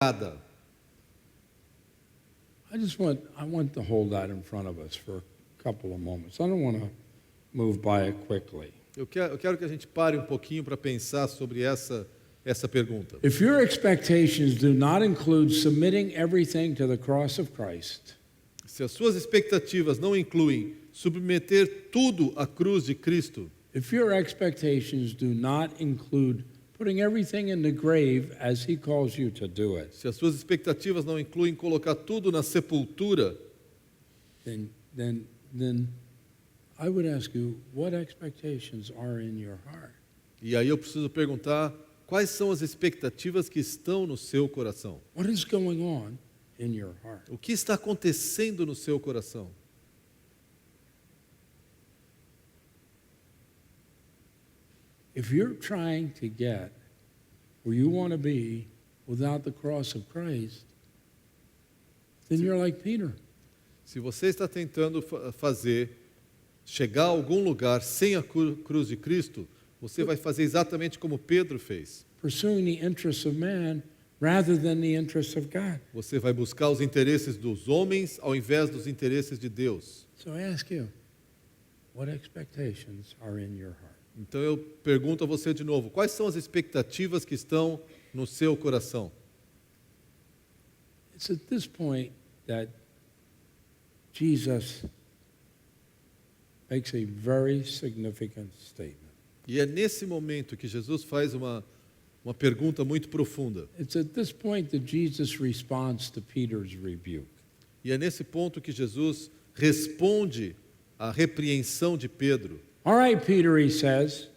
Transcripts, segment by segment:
I want to hold that in front of us for a couple of moments. I don't want to move by it quickly. Eu quero que a gente pare um pouquinho para pensar sobre essa pergunta. If your expectations do not include submitting everything to the cross of Christ, Se as suas expectativas não incluem submeter tudo à cruz de Cristo, if your expectations do not include putting everything in the grave as he calls you to do it, se as suas expectativas não incluem colocar tudo na sepultura, then I would ask you, what expectations are in your heart? e aí eu preciso perguntar, quais são as expectativas que estão no seu coração? What is going on in your heart? O que está acontecendo no seu coração? If you're trying to get where you want to be without the cross of Christ, then you're like Peter. Se você está tentando chegar a algum lugar sem a cruz de Cristo, você vai fazer exatamente como Pedro fez. Pursuing the interests of man rather than the interests of God. Você vai buscar os interesses dos homens ao invés dos interesses de Deus. So I ask you, what expectations are in your heart? Então eu pergunto a você de novo, quais são as expectativas que estão no seu coração? It's at this point that Jesus makes a very significant statement. E é nesse momento que Jesus faz uma pergunta muito profunda. It's at this point that Jesus responds to Peter's rebuke. E é nesse ponto que Jesus responde à repreensão de Pedro. All right, Peter, he says,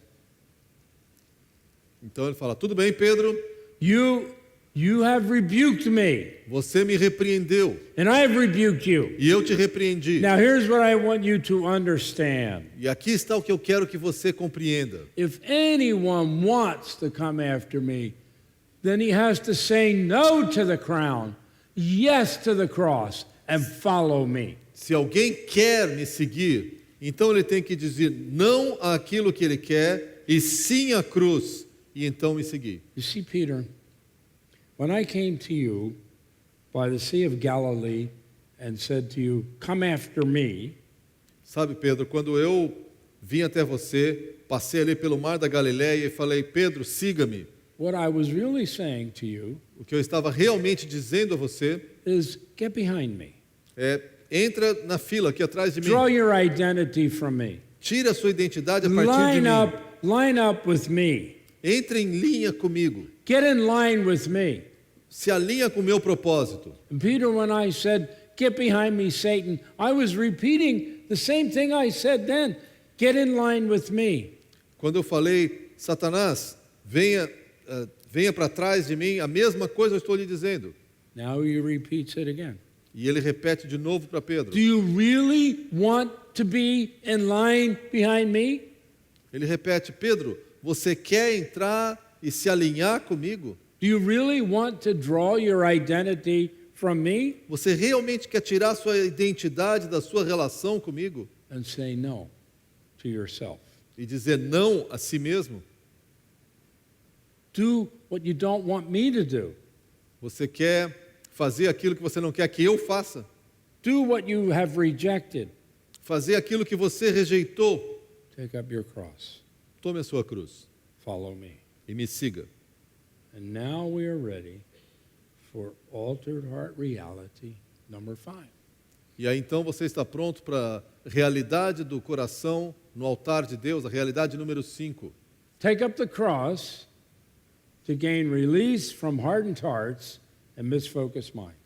Então ele fala, tudo bem, Pedro, you have rebuked me, você me repreendeu and I have rebuked you. e eu te repreendi. Now here's what I want you to understand. E aqui está o que eu quero que você compreenda. If anyone wants to come after me, then he has to say no to the crown, yes to the cross, and follow me. Se alguém quer me seguir, então ele tem que dizer não àquilo que ele quer e sim à cruz, e então me seguir. You see, Peter, when I came to you by the Sea of Galilee and said to you, come after me, Sabe, Pedro, quando eu vim até você, passei ali pelo mar da Galileia e falei, Pedro, siga-me. what I was really saying to you O que eu estava realmente dizendo a você is get behind me. é, entra na fila aqui atrás de mim. Draw your identity from me. Tira a sua identidade a partir de mim. Line up with me. Entre em linha comigo. Get in line with me. Se alinha com o meu propósito. And Peter, when I said, get behind me, Satan, I was repeating the same thing I said then. Get in line with me. Quando eu falei, Satanás, venha para trás de mim, a mesma coisa eu estou lhe dizendo. Now he repeats it again. E ele repete de novo para Pedro. Do you really want to be in line behind me? Ele repete, Pedro, você quer entrar e se alinhar comigo? Do you really want to draw your identity from me? Você realmente quer tirar sua identidade da sua relação comigo? And say no to yourself. E dizer não a si mesmo? Do what you don't want me to do. Você quer fazer aquilo que você não quer que eu faça? Do what you have rejected. Fazer aquilo que você rejeitou? Take up your cross. Tome a sua cruz Follow me. e me siga. And now we are ready for altered heart reality number 5. E aí então você está pronto para a realidade do coração no altar de Deus, a realidade número 5. Take up the cross to gain release from hardened hearts and misfocused minds.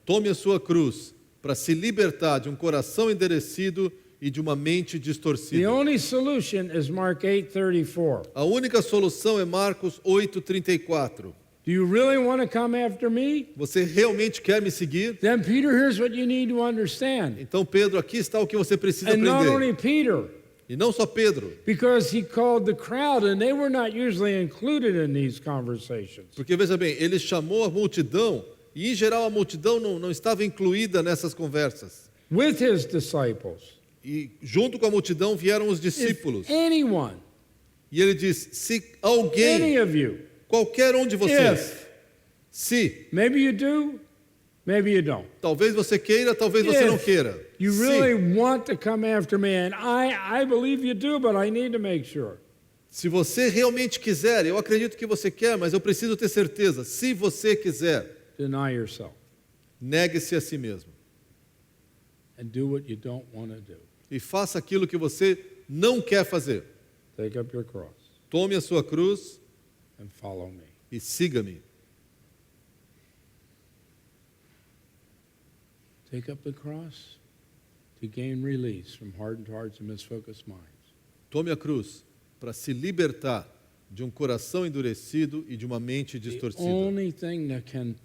Tome a sua cruz para se libertar de um coração endurecido e de uma mente The distorcida. only solution is Mark 8:34. A única solução é Marcos 8:34. Do you really want to come after me? Você realmente quer me seguir? Then Peter, here's what you need to understand. Então, Pedro, aqui está o que você precisa And not aprender. only Peter, E não só Pedro, because he called the crowd and they were not usually included in these conversations. porque veja bem, ele chamou a multidão e em geral a multidão não estava incluída nessas conversas. With his disciples. E junto com a multidão vieram os discípulos. If anyone, E ele diz, se any alguém, of you, qualquer um de vocês, Se, Maybe you do, maybe you don't. talvez você queira, talvez você não If queira. you Se, really want to come after me, and I believe you do, but I need to make sure. se você realmente quiser, eu acredito que você quer, mas eu preciso ter certeza. Se você quiser, Deny yourself negue-se a si mesmo and do what you don't want to do. e faça aquilo que você não quer fazer. Take up your cross Tome a sua cruz and follow me. e siga-me. Take up the cross to gain release from hardened hearts and misfocused minds. Tome a cruz para se libertar de um coração endurecido e de uma mente The distorcida. only thing that can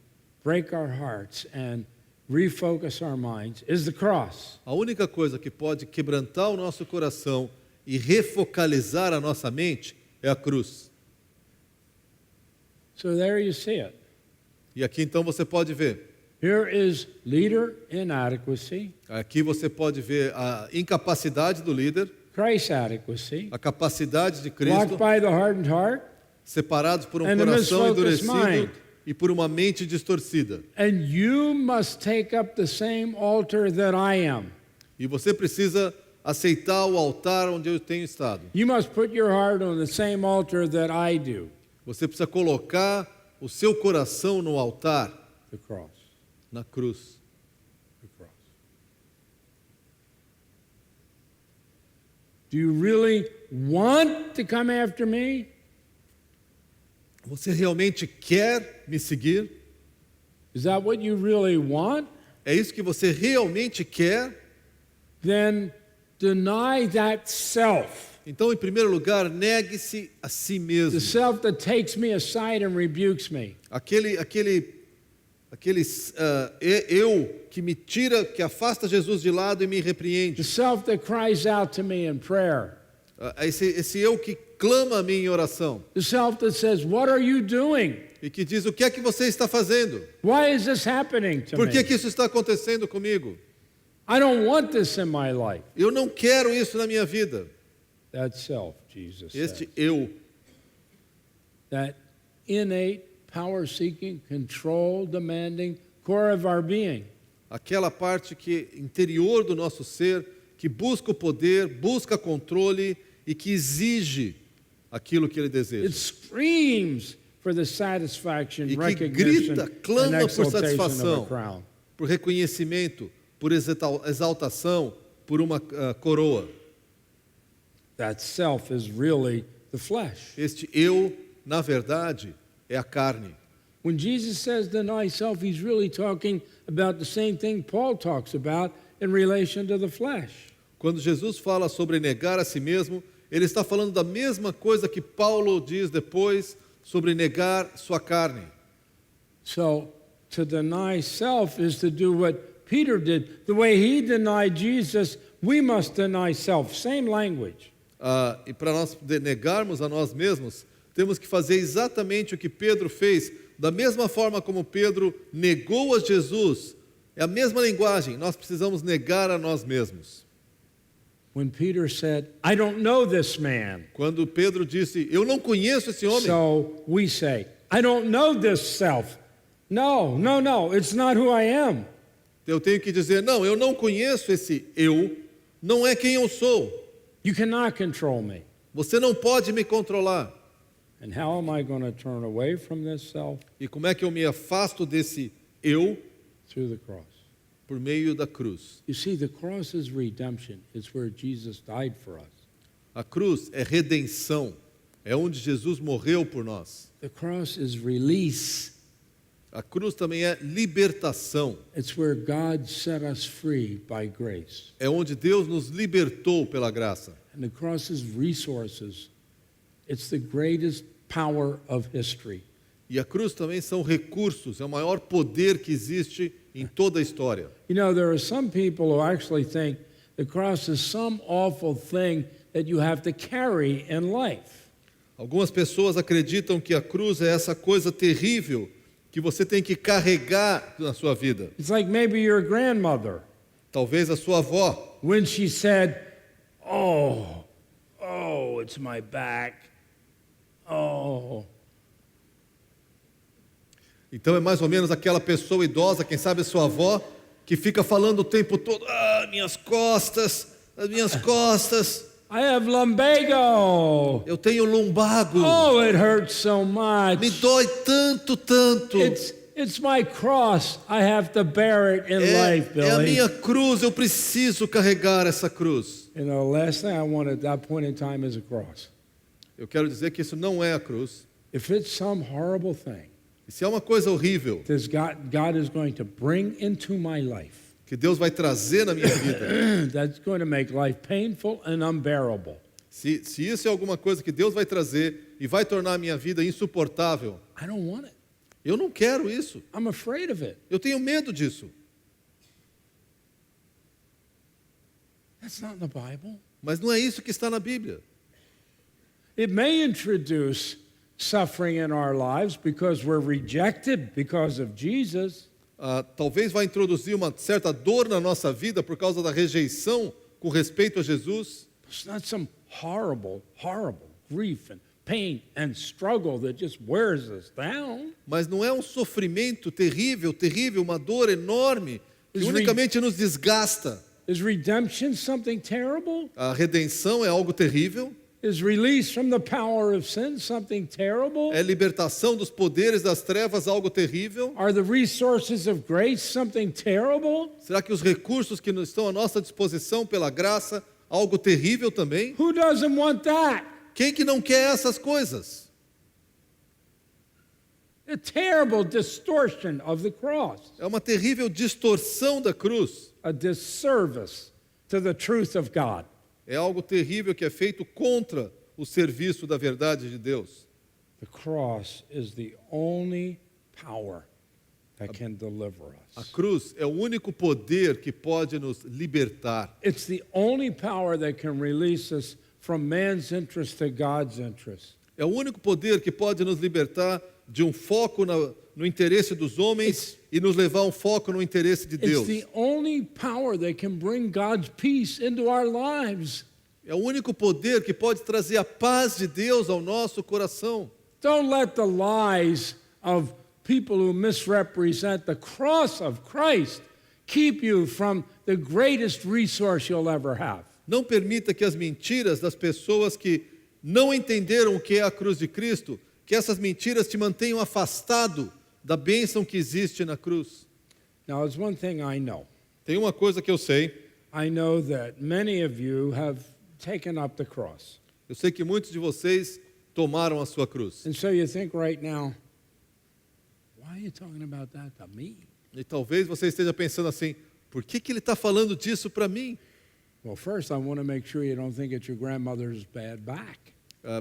break our hearts and refocus our minds is the cross. A única coisa que pode quebrantar o nosso coração e refocalizar a nossa mente é a cruz. So there you see it. E aqui então você pode ver. Here is leader inadequacy, Aqui você pode ver a incapacidade do líder, Christ adequacy, a capacidade de blocked Cristo, by the hardened heart, separados por um and the coração misfocused endurecido mind. e por uma mente distorcida. and you must take up the same altar that I am. E você precisa aceitar o altar onde eu tenho estado. You must put your heart on the same altar that I do, Você precisa colocar o seu coração no altar, the cross. na cruz. The cross. Do you really want to come after me? Você realmente quer me seguir? Is that what you really want? É isso que você realmente quer? Then deny that self, Então, em primeiro lugar, negue-se a si the mesmo. self that takes me aside and rebukes me. Aquele eu que me tira, que afasta Jesus de lado e me The repreende. self that cries out to me in prayer. Esse eu que clama a mim em oração The self that says, "What are you doing? e que diz: o que é que você está fazendo? Why is this happening to Por me? que que isso está acontecendo comigo? I don't want this in my life." Eu não quero isso na minha vida. That self, Jesus says. Este eu, That innate, power-seeking, control-demanding core of our being. aquela parte que interior do nosso ser, que busca o poder, busca controle e que exige aquilo que ele It deseja. screams for the satisfaction, E que recognition, grita, and clama por exaltation of a satisfação, crown. por reconhecimento, por exaltação, por uma coroa. That self is really the flesh. Este eu, na verdade, é a carne. When Jesus says deny self, he's really talking about the same thing Paul talks about in relation to the flesh. Quando Jesus fala sobre negar a si mesmo, ele está falando da mesma coisa que Paulo diz depois sobre negar sua carne. So to deny self is to do what Peter did. The way he denied Jesus, we must deny self. Same language. E para nós negarmos a nós mesmos, temos que fazer exatamente o que Pedro fez, da mesma forma como Pedro negou a Jesus. É a mesma linguagem, nós precisamos negar a nós mesmos. When Peter said, "I don't know this man," Quando Pedro disse, eu não conheço esse homem, so we say, "I don't know this self." No, it's not who I am. eu tenho que dizer, não, eu não conheço esse eu, não é quem eu sou. You cannot control me. Você não pode me controlar. And how am I going to turn away from this self? E como é que eu me afasto desse eu? Through the cross. Por meio da cruz. You see, the cross is redemption. It's where Jesus died for us. A cruz é redenção, é onde Jesus morreu por nós. The cross is release. A cruz também é libertação, It's where God set us free by grace. é onde Deus nos libertou pela graça. And the cross is resources. It's the greatest power of history. E a cruz também são recursos, é o maior poder que existe em toda a história. You know, there are some people who actually think the cross is some awful thing that you have to carry in life. Algumas pessoas acreditam que a cruz é essa coisa terrível que você tem que carregar na sua vida. It's like maybe your grandmother, Talvez a sua avó, when she said, oh, it's my back. Oh. Então é mais ou menos aquela pessoa idosa, quem sabe a sua avó, que fica falando o tempo todo: minhas costas, as minhas costas. I have lumbago. Eu tenho lumbago. Oh, it hurts so much. Me dói tanto, tanto. It's my cross. I have to bear it in life, Billy. É a minha cruz, eu preciso carregar essa cruz. You know, the last thing I want at that point in time is a cross. Eu quero dizer que isso não é a cruz. If it's some horrible thing E se é uma coisa horrível God is going to bring into my life, que Deus vai trazer na minha vida, that's going to make life painful and unbearable, se isso é alguma coisa que Deus vai trazer e vai tornar a minha vida insuportável, I don't want it. eu não quero isso. I'm afraid of it. Eu tenho medo disso. That's not in the Bible. Mas não é isso que está na Bíblia. It may introduce suffering in our lives because we're rejected because of Jesus. Talvez vai introduzir uma certa dor na nossa vida por causa da rejeição com respeito a Jesus. It's not some horrible grief and pain and struggle that just wears us down. Mas não é um sofrimento terrível, uma dor enorme que Is unicamente nos desgasta. Is redemption something terrible? A redenção é algo terrível. Is release from the power of sin something terrible? É libertação dos poderes das trevas algo terrível. Are the resources of grace something terrible? Será que os recursos que estão à nossa disposição pela graça algo terrível também? Who doesn't want that? Quem que não quer essas coisas? A terrible distortion of the cross. É uma terrível distorção da cruz. A disservice to the truth of God. É algo terrível que é feito contra o serviço da verdade de Deus. The cross is the only power that can deliver A us. cruz é o único poder que pode nos libertar. It's the only power that can release us from man's interest to God's interest. É o único poder que pode nos libertar de um foco no interesse dos homens e nos levar a um foco no interesse de It's Deus. the only power that can bring God's peace into our lives. É o único poder que pode trazer a paz de Deus ao nosso coração. Don't let the lies of people who misrepresent the cross of Christ keep you from the greatest resource you'll ever have. Não permita que as mentiras das pessoas que não entenderam o que é a cruz de Cristo, que essas mentiras te mantenham afastado da bênção que existe na cruz. Now, there's one thing I know. Tem uma coisa que eu sei. I know that many of you have taken up the cross. Eu sei que muitos de vocês tomaram a sua cruz. And so you think right now, why are you talking about that to me? E talvez você esteja pensando assim, por que ele está falando disso para mim? Well, first, I want to make sure you don't think it's your grandmother's bad back.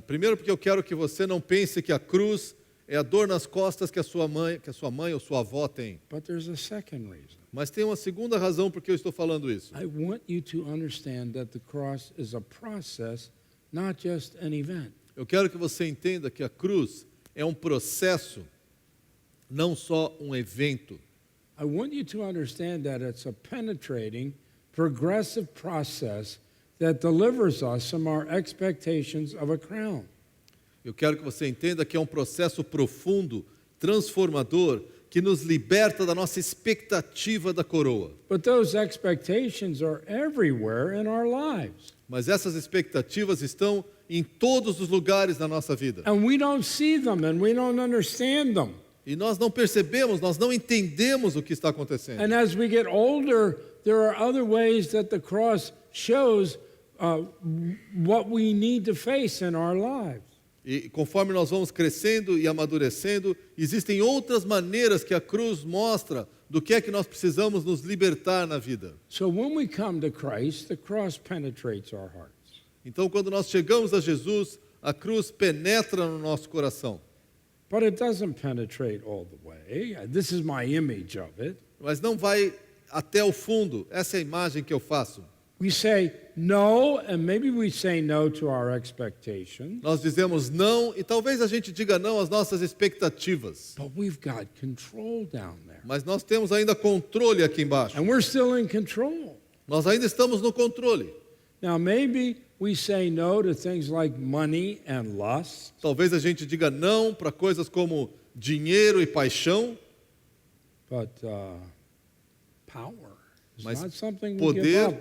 Primeiro porque eu quero que você não pense que a cruz é a dor nas costas que a sua mãe ou sua avó tem. But there's a second reason. Mas tem uma segunda razão por que eu estou falando isso. I want you to understand that the cross is a process, not just an event. Eu quero que você entenda que a cruz é um processo, não só um evento. I want you to understand that it's a penetrating, progressive process that delivers us from our expectations of a crown. Eu quero que você entenda que é um processo profundo, transformador, que nos liberta da nossa expectativa da coroa. But those expectations are everywhere in our lives. Mas essas expectativas estão em todos os lugares da nossa vida. And we don't see them and we don't understand them. E nós não percebemos, nós não entendemos o que está acontecendo. And as we get older, there are other ways that the cross shows what we need to face in our lives. E conforme nós vamos crescendo e amadurecendo, existem outras maneiras que a cruz mostra do que é que nós precisamos nos libertar na vida. So when we come to Christ, the cross penetrates our hearts. Então, quando nós chegamos a Jesus, a cruz penetra no nosso coração. But it doesn't penetrate all the way. This is my image of it. Mas não vai até o fundo. Essa é a imagem que eu faço. We say no, and maybe we say no to our expectations. Nós dizemos não e talvez a gente diga não às nossas expectativas. But we've got control down there. Mas nós temos ainda controle aqui embaixo. And we're still in control. Nós ainda estamos no controle. Now, maybe we say no to things like money and lust. Talvez a gente diga não para coisas como dinheiro e paixão, but power is mas not something we give poder up.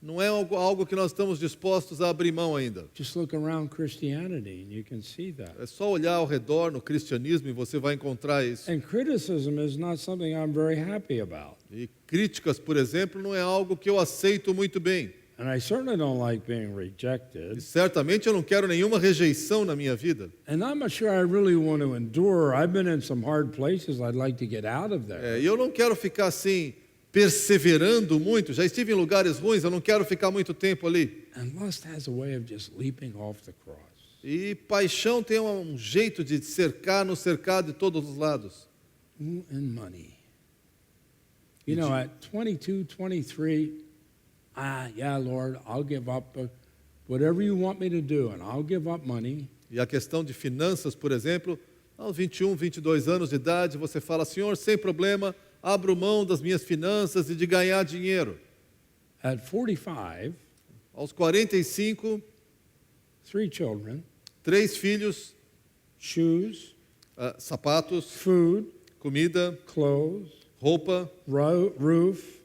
não é algo que nós estamos dispostos a abrir mão ainda. Just look around Christianity and you can see that. É só olhar ao redor no cristianismo e você vai encontrar isso. And criticism is not something I'm very happy about. E críticas, por exemplo, não é algo que eu aceito muito bem. And I certainly don't like being E rejected. certamente eu não quero nenhuma rejeição na minha vida. And I'm not sure I really want to endure. I've been in some hard places. I'd like to get out of there. E eu não quero ficar assim, perseverando muito. Já estive em lugares ruins, eu não quero ficar muito tempo ali. And lust has a way of just leaping off the cross. E paixão tem um jeito de cercar, nos cercar de todos os lados. Ooh, and money. You know, at 22, 23, yeah, Lord, I'll give up whatever you want me to do, and I'll give up money. E a questão de finanças, por exemplo, aos 21, 22 anos de idade, você fala, Senhor, sem problema, abro mão das minhas finanças e de ganhar dinheiro. At 45, Aos 45, 3 children, 3 filhos, shoes, sapatos, food, comida, clothes, roupa, roof,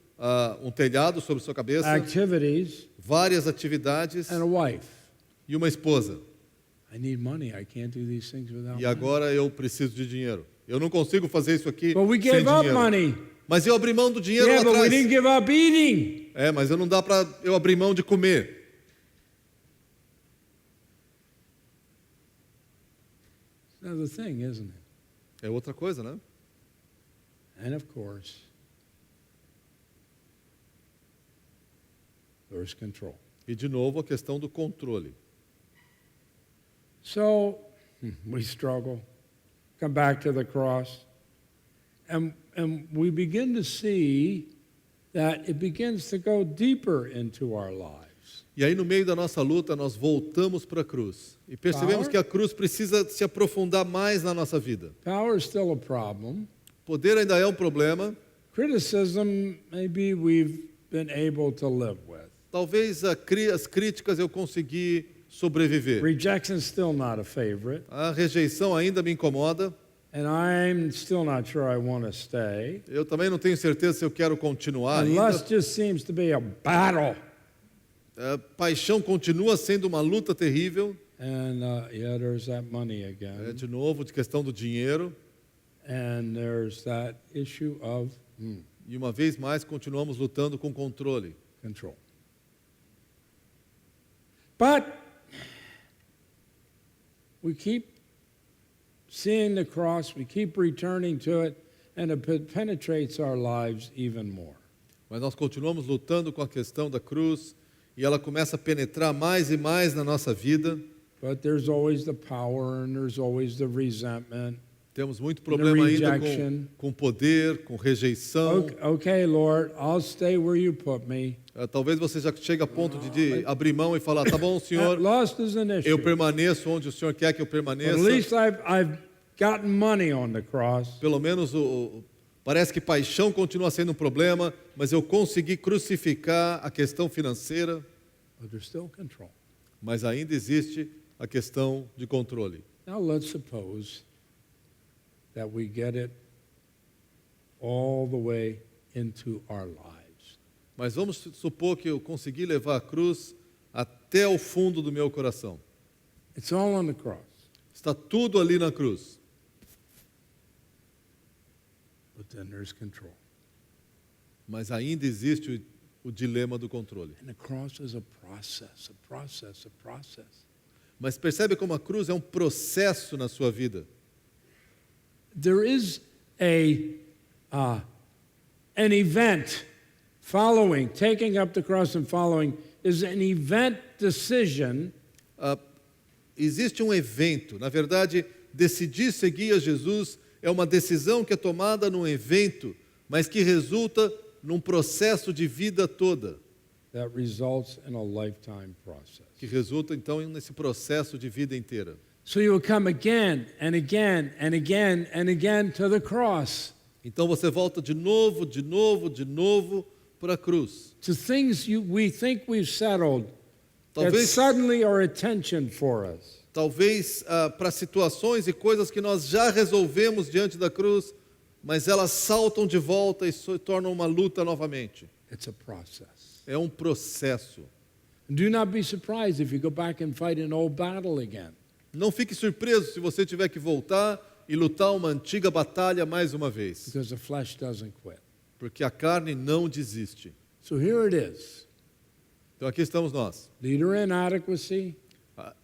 telhado sobre sua cabeça, activities, várias atividades and a wife. e uma esposa. I need money. I can't do these things without E money. agora eu preciso de dinheiro. Eu não consigo fazer isso aqui But we sem gave up dinheiro. money. Mas eu abri mão do dinheiro Yeah, lá but we atrás. didn't give up eating. Mas não dá para eu abrir mão de comer. It's another thing, isn't it? É outra coisa, né? And of course, there's control. E de novo a questão do controle. So we struggle, come back to the cross, and we begin to see that it begins to go deeper into our lives. E aí no meio da nossa luta nós voltamos para a cruz. E percebemos Power? que a cruz precisa se aprofundar mais na nossa vida. Power is still a problem. Poder ainda é um problema. Criticism, maybe we've been able to live with. Talvez as críticas eu consegui sobreviver. Rejection is still not a favorite, A rejeição ainda me incomoda. and I'm still not sure I want to stay. Eu também não tenho certeza se eu quero continuar And ainda. lust just seems to be a battle. Paixão continua sendo uma luta terrível. And yeah, there's that money again. De novo, de questão do dinheiro. And there's that issue of E uma vez mais continuamos lutando com controle. control. But we keep seeing the cross, we keep returning to it, and it penetrates our lives even more. Mas nós continuamos lutando com a questão da cruz e ela começa a penetrar mais e mais na nossa vida. But there's always the power and there's always the resentment. Temos muito problema ainda rejection. com poder, com rejeição. Okay, Lord, I'll stay where you put me. Talvez você já chegue a ponto de abrir mão e falar, tá bom, Senhor, Lust is an issue. eu permaneço onde o Senhor quer que eu But permaneça. at least I've gotten money on the cross. Pelo menos parece que paixão continua sendo um problema, mas eu consegui crucificar a questão financeira, But there's still control. mas ainda existe a questão de controle. Now let's suppose that we get it all the way into our lives. Mas vamos supor que eu consegui levar a cruz até o fundo do meu coração. It's all on the cross. Está tudo ali na cruz. But then there's control. Mas ainda existe o dilema do controle. And the cross is a process, a process, a process. Mas percebe como a cruz é um processo na sua vida. There is an event following, taking up the cross and following is an event decision Existe um evento. Na verdade, decidir seguir a Jesus é uma decisão que é tomada num evento, mas que resulta num processo de vida toda. that results in a lifetime process. Que resulta, então, nesse processo de vida inteira. So you will come again and again and again and again to the cross, Então você volta de novo para a cruz. to things we think we've settled that Talvez, suddenly are attention for us. talvez para situações e coisas que nós já resolvemos diante da cruz, mas elas saltam de volta e se tornam uma luta novamente. It's a process. É um processo. Do not be surprised if you go back and fight an old battle again. Não fique surpreso se você tiver que voltar e lutar uma antiga batalha mais uma vez, Because the flesh doesn't quit. porque a carne não desiste. So here it is. Então aqui estamos nós. Leader inadequacy,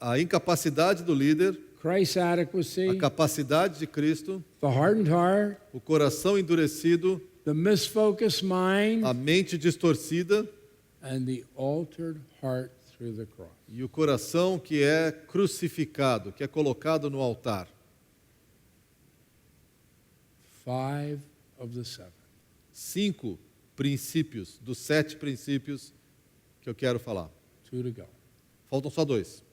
A incapacidade do líder, Christ's a adequacy, capacidade de Cristo, the hardened heart, o coração endurecido, the misfocused mind, a mente distorcida and the altered heart through the cross. e o coração que é crucificado, que é colocado no altar. 5 of the 7. 5 princípios, dos 7 princípios que eu quero falar. 2 to go. Faltam só 2.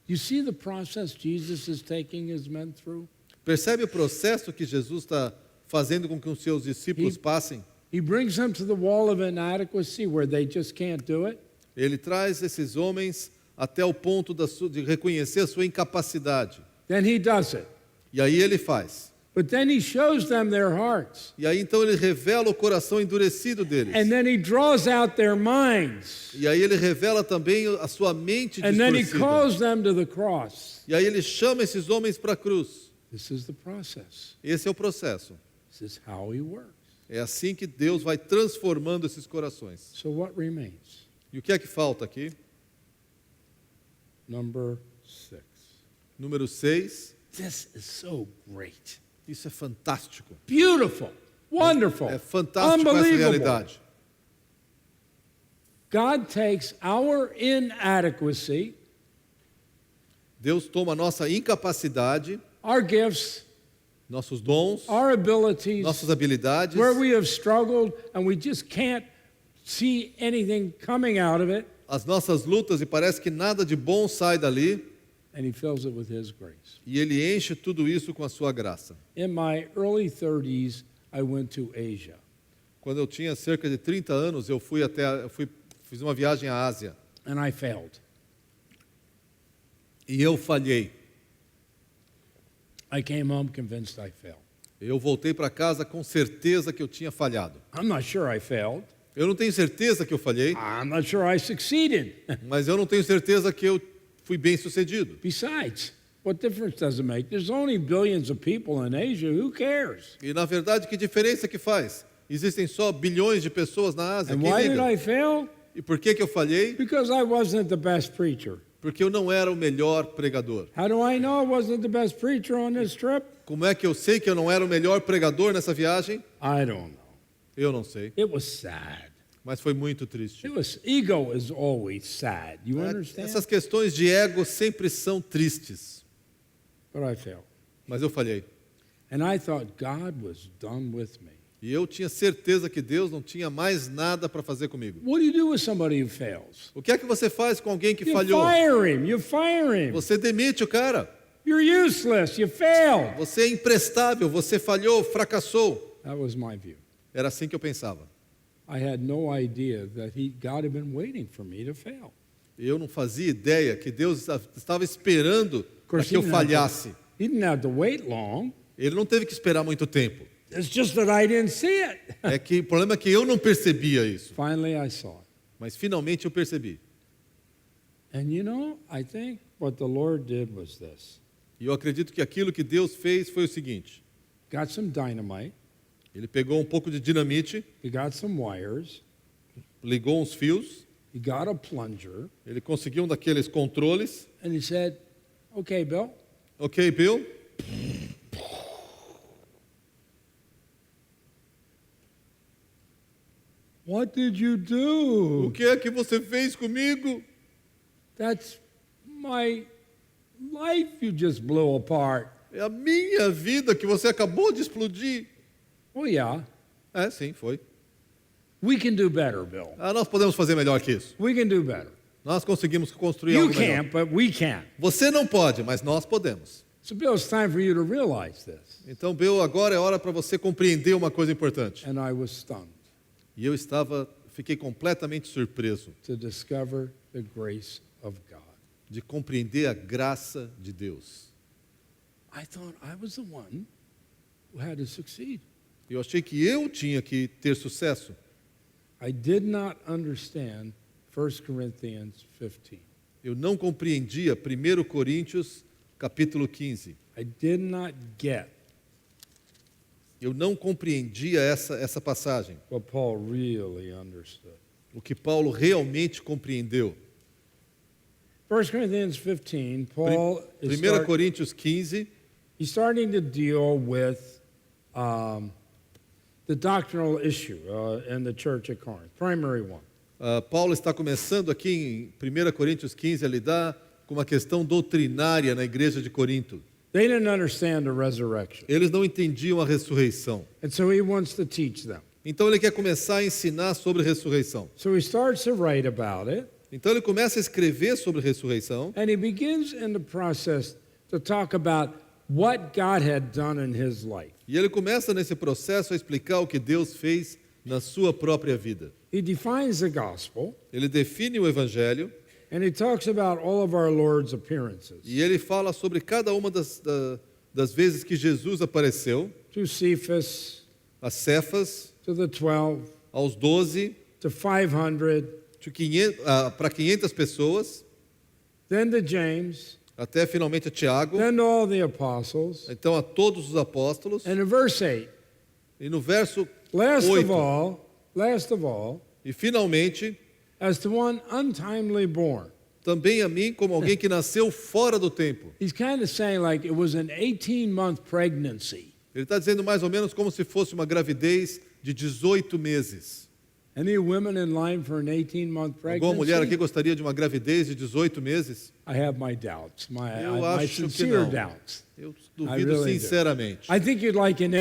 You see the process Jesus is taking his men through? Percebe o processo que Jesus está fazendo com que os seus discípulos passem? He brings them to the wall of inadequacy where they just can't do it. Ele traz esses homens até o ponto de reconhecer a sua incapacidade. Then he does it. E aí ele faz. But then he shows them their hearts. E aí então ele revela o coração endurecido deles. And then he draws out their minds. E aí ele revela também a sua mente And then he distorcida. calls them to the cross. E aí ele chama esses homens para a cruz. This is the process. Esse é o processo. This is how he works. É assim que Deus vai transformando esses corações. So what remains? E o que é que falta aqui? Number 6. Número 6. This is so great. Isso é fantástico. Beautiful. Wonderful. É fantástico essa Unbelievable. realidade. God takes our inadequacy, Deus toma a nossa incapacidade, our gifts, nossos dons, our abilities, nossas habilidades, where we have struggled and we just can't see anything coming out of it, as nossas lutas e parece que nada de bom sai dali, and he fills it with his grace. e Ele enche tudo isso com a sua graça. In my early 30s, I went to Asia. Quando eu tinha cerca de 30 anos, eu fiz uma viagem à Ásia And I failed. e eu falhei. I came home convinced I failed. Eu voltei para casa com certeza que eu tinha falhado. I'm not sure I failed. Eu não tenho certeza que eu falhei, I'm not sure I succeeded. mas eu não tenho certeza que eu fui bem sucedido. Besides, what difference does it make? There's only billions of people in Asia. Who cares? E na verdade, que diferença que faz? Existem só bilhões de pessoas na Ásia. And Quem why did liga? I fail? E por que eu falhei? Because I wasn't the best preacher. Porque eu não era o melhor pregador. How do I know I wasn't the best preacher on this trip? Como é que eu sei que eu não era o melhor pregador nessa viagem? I don't know. Eu não sei, It was sad. mas foi muito triste. Ego is always sad. You understand? Essas questões de ego sempre são tristes, But I failed. mas eu falhei. And I thought God was done with me. E eu tinha certeza que Deus não tinha mais nada para fazer comigo. What do you do with somebody who fails? O que é que você faz com alguém que You falhou? fire him. You fire him. Você demite o cara. You're useless. You failed. Você é imprestável, você falhou, fracassou. That was my view. Era assim que eu pensava. I had no idea that God had been waiting for me to fail. Eu não fazia ideia que Deus estava esperando para que eu falhasse. He didn't have to wait long. Ele não teve que esperar muito tempo. It's just that I didn't see it. É que o problema é que eu não percebia isso. Finally, I saw it. Mas finalmente eu percebi. And you know, I think what the Lord did was this. E eu acredito que aquilo que Deus fez foi o seguinte. Got some dynamite. Ele pegou um pouco de dinamite, He got some wires. ligou uns fios, He got a plunger. ele conseguiu um daqueles controles. And he said, okay, Bill, Ok, Bill? what did you O do? que é que você fez comigo? That's my life you just blew apart. É a minha vida que você acabou de explodir. Oh, yeah. É, sim, foi. We can do better, Bill. Nós podemos fazer melhor que isso. We can do better. Nós conseguimos construir You algo melhor. can't, but we can. Você não pode, mas nós podemos. So, Bill, it's time for you to realize this. Então, Bill, agora é hora para você compreender uma coisa importante. And I was stunned E eu fiquei completamente surpreso to discover the grace of God. de compreender a graça de Deus. I thought I was the one who had to succeed. Eu achei que eu tinha que ter sucesso. I did not understand 1 Corinthians 15. Eu não compreendia 1 Coríntios, capítulo 15. I did not get Eu não compreendia essa passagem, what Paul really understood. o que Paulo realmente compreendeu. 1 Corinthians 15, Paul is 1 Coríntios 15, he's starting to deal with the doctrinal issue in the church at Corinth, primary one. Paulo está começando aqui em 1 Coríntios 15 a lidar com uma questão doutrinária na igreja de Corinto. They didn't understand the resurrection, Eles não entendiam a ressurreição. and so he wants to teach them. Então ele quer começar a ensinar sobre ressurreição. So he starts to write about it, Então ele começa a escrever sobre ressurreição and he begins in the process to talk about what God had done in his life. e ele começa nesse processo a explicar o que Deus fez na sua própria vida. He defines the gospel, Ele define o evangelho and he talks about all of our Lord's appearances e ele fala sobre cada uma das vezes que Jesus apareceu, to Cephas, a Cefas, to the 12, aos 12, to 500, para 500 pessoas, then to James, até finalmente a Tiago, then to all the apostles. então a todos os apóstolos. And in verse 8, E no verso last 8, of all, e finalmente, as to one untimely born. também a mim como alguém que nasceu fora do tempo. He's kind of saying like it was an 18-month pregnancy. Ele está dizendo mais ou menos como se fosse uma gravidez de 18 meses. Any women in line for an 18-month Alguma mulher aqui pregnancy? gostaria de uma gravidez de 18 meses? I have my doubts, my Eu my acho que sincere não. doubts. Eu duvido really do. sinceramente. I think you'd like an